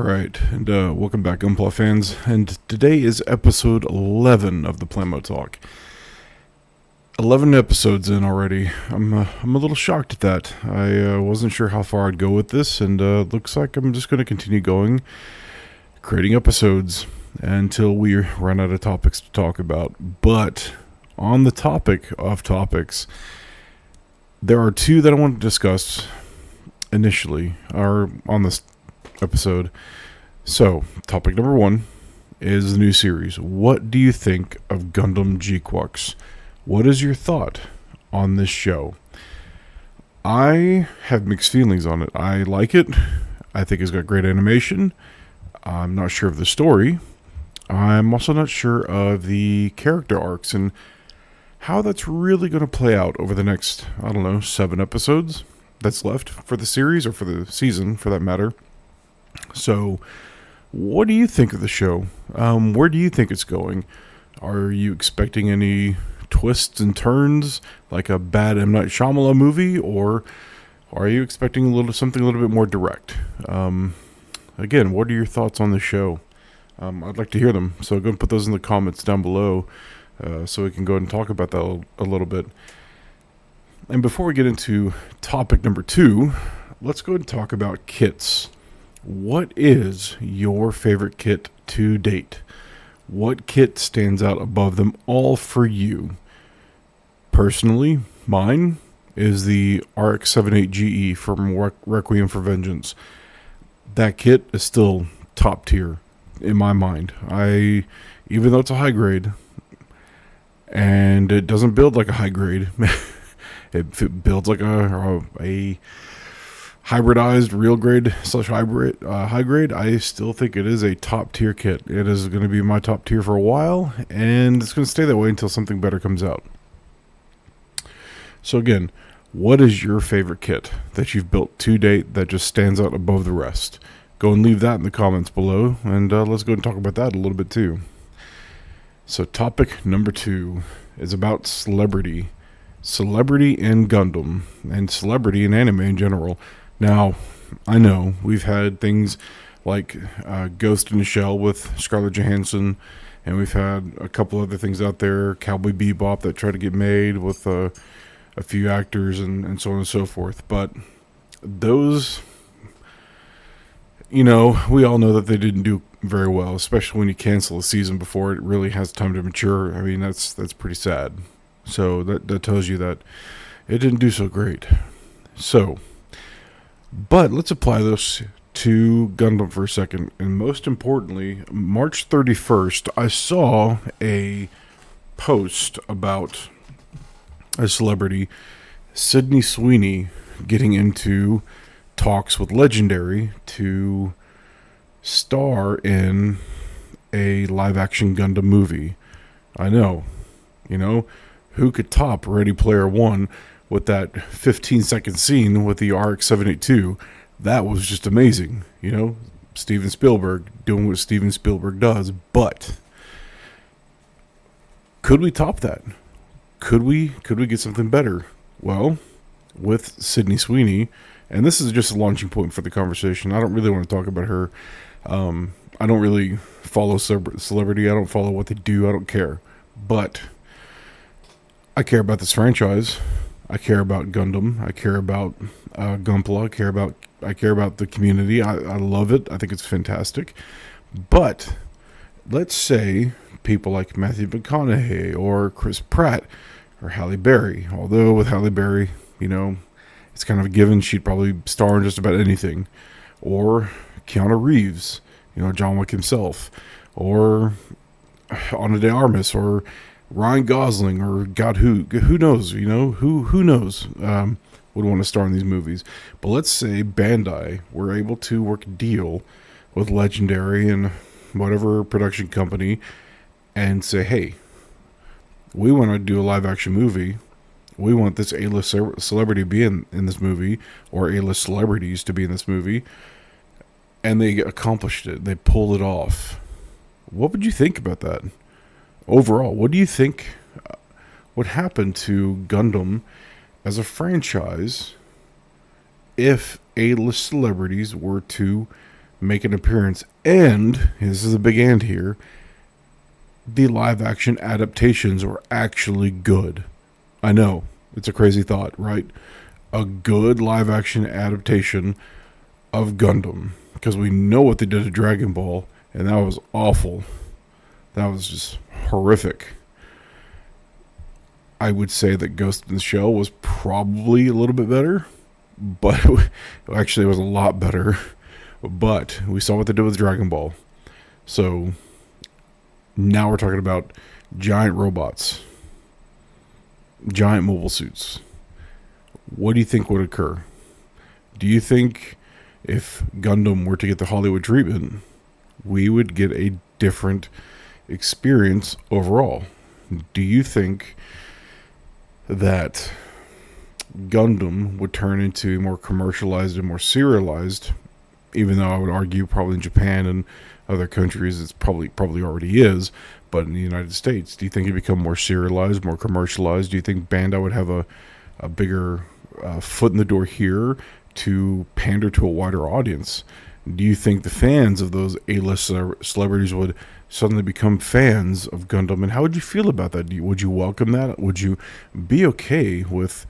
right, and welcome back, Gunpla fans. And today is episode 11 of the Plamo Talk. 11 episodes in already. I'm a little shocked at that. I wasn't sure how far I'd go with this, and looks like I'm just going to continue going, creating episodes until we run out of topics to talk about. But on the topic of topics, there are two that I want to discuss initially, or on this episode. So, topic number one is the new series. What do you think of Gundam G-Quux? What is your thought on this show? I have mixed feelings on it. I like it. I think it's got great animation. I'm not sure of the story. I'm also not sure of the character arcs and how that's really going to play out over the next, 7 episodes that's left for the series, or for the season for that matter. So, what do you think of the show? Where do you think it's going? Are you expecting any twists and turns, like a bad M. Night Shyamalan movie, or are you expecting something a little bit more direct? Again, what are your thoughts on the show? I'd like to hear them, so go and put those in the comments down below, so we can go ahead and talk about that a little bit. And before we get into topic number 2, let's go ahead and talk about kits. What is your favorite kit to date? What kit stands out above them all for you? Personally, mine is the RX-78GE from Requiem for Vengeance. That kit is still top tier in my mind. Even though it's a high grade, and it doesn't build like a high grade, it builds like a hybridized real grade / hybrid high grade. I still think it is a top tier kit. It is going to be my top tier for a while, and it's going to stay that way until something better comes out. So again, what is your favorite kit that you've built to date that just stands out above the rest? Go and leave that in the comments below, and let's go and talk about that a little bit too. So topic number 2 is about celebrity in Gundam, and celebrity in anime in general. Now, I know we've had things like Ghost in the Shell with Scarlett Johansson, and we've had a couple other things out there, Cowboy Bebop, that try to get made with a few actors and so on and so forth. But those, we all know that they didn't do very well, especially when you cancel a season before it really has time to mature. I mean, that's pretty sad. So that tells you that it didn't do so great. But let's apply this to Gundam for a second. And most importantly, March 31st, I saw a post about a celebrity, Sydney Sweeney, getting into talks with Legendary to star in a live-action Gundam movie. I know, who could top Ready Player One with that 15-second scene with the RX-782? That was just amazing. Steven Spielberg doing what Steven Spielberg does. But could we top that? Could we get something better? Well, with Sydney Sweeney, and this is just a launching point for the conversation. I don't really want to talk about her. I don't really follow celebrity. I don't follow what they do. I don't care. But I care about this franchise. I care about Gundam. I care about Gunpla. I care about the community. I love it. I think it's fantastic. But let's say people like Matthew McConaughey or Chris Pratt or Halle Berry. Although with Halle Berry, it's kind of a given. She'd probably star in just about anything. Or Keanu Reeves, John Wick himself. Or Ana de Armas, or Ryan Gosling, or God, who knows, who knows would want to star in these movies. But let's say Bandai were able to work a deal with Legendary and whatever production company and say, hey, we want to do a live action movie. We want this A-list celebrity to be in this movie, or A-list celebrities to be in this movie. And they accomplished it. They pulled it off. What would you think about that? Overall, what do you think would happen to Gundam as a franchise if A-list celebrities were to make an appearance, and this is a big and here, the live action adaptations were actually good. I know, it's a crazy thought, right? A good live action adaptation of Gundam, because we know what they did to Dragon Ball, and that was awful. That was just horrific. I would say that Ghost in the Shell was probably a little bit better, but actually it was a lot better. But we saw what they did with Dragon Ball. So now we're talking about giant robots, giant mobile suits. What do you think would occur? Do you think if Gundam were to get the Hollywood treatment, we would get a different experience overall? Do you think that Gundam would turn into more commercialized and more serialized, even though I would argue probably in Japan and other countries it's probably already is, but in the United States, do you think it'd become more serialized, more commercialized? Do you think Bandai would have a bigger foot in the door here to pander to a wider audience? Do you think the fans of those A-list celebrities would suddenly become fans of Gundam? And how would you feel about that? Would you welcome that? Would you be okay with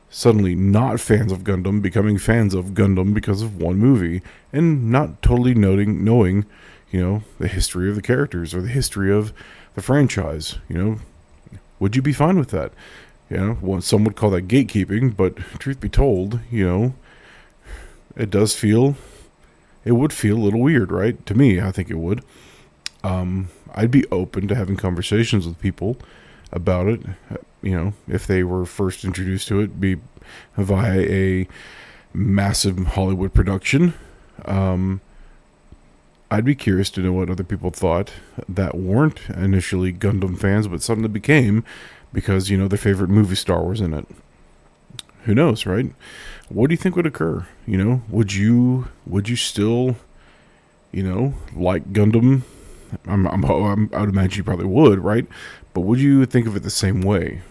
suddenly not fans of Gundam becoming fans of Gundam because of one movie and not totally knowing, the history of the characters or the history of the franchise? Would you be fine with that? Some would call that gatekeeping, but truth be told, it would feel a little weird, right? To me, I think it would. I'd be open to having conversations with people about it, if they were first introduced to it, be via a massive Hollywood production. I'd be curious to know what other people thought that weren't initially Gundam fans, but suddenly became because, their favorite movie star was in it. Who knows, right? What do you think would occur? Would you still, like Gundam? I would imagine you probably would, right? But would you think of it the same way?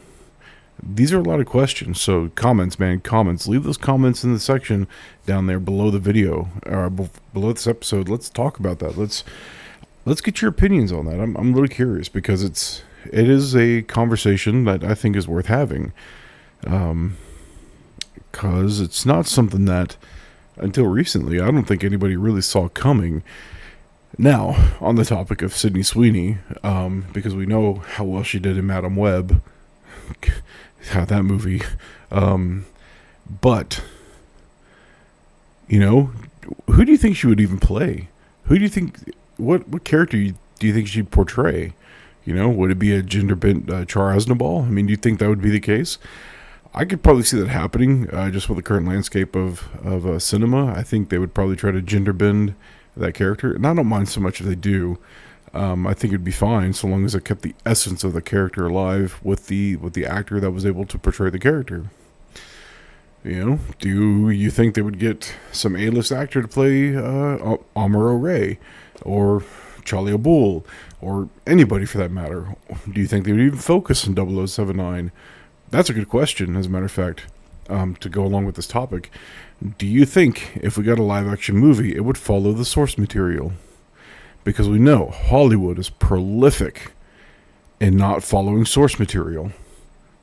These are a lot of questions. So comments. Leave those comments in the section down there below the video, or below this episode. Let's talk about that. Let's get your opinions on that. I'm a little curious because it is a conversation that I think is worth having. Because it's not something that, until recently, I don't think anybody really saw coming. Now, on the topic of Sydney Sweeney, because we know how well she did in Madam Web, that movie, but, who do you think she would even play? Who do you think, what character do you think she'd portray? Would it be a gender-bent Char Aznavour? I mean, do you think that would be the case? I could probably see that happening, just with the current landscape of cinema. I think they would probably try to gender bend that character, and I don't mind so much if they do. I think it'd be fine so long as it kept the essence of the character alive with the actor that was able to portray the character. Do you think they would get some A-list actor to play Amuro Ray or Charlie Abul or anybody for that matter? Do you think they would even focus on 0079? That's a good question, as a matter of fact, to go along with this topic. Do you think if we got a live-action movie, it would follow the source material? Because we know Hollywood is prolific in not following source material.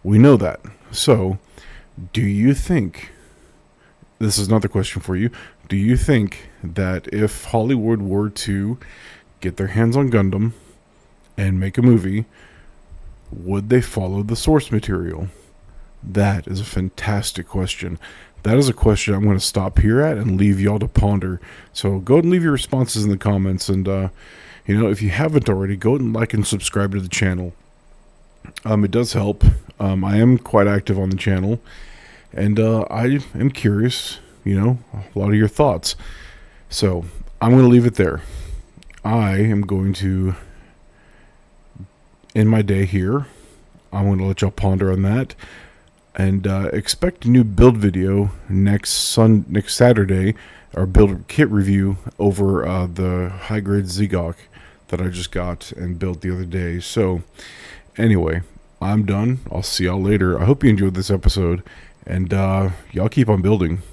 We know that. So, do you think, this is another question for you, do you think that if Hollywood were to get their hands on Gundam and make a movie, would they follow the source material? That is a fantastic question. That is a question I'm going to stop here at and leave y'all to ponder. So go ahead and leave your responses in the comments. And, if you haven't already, go ahead and like and subscribe to the channel. It does help. I am quite active on the channel. And I am curious, a lot of your thoughts. So I'm going to leave it there. I am going to end my day here. I'm going to let y'all ponder on that. And expect a new build video next Saturday, our build kit review over the high-grade Zigok that I just got and built the other day. So, anyway, I'm done. I'll see y'all later. I hope you enjoyed this episode, and y'all keep on building.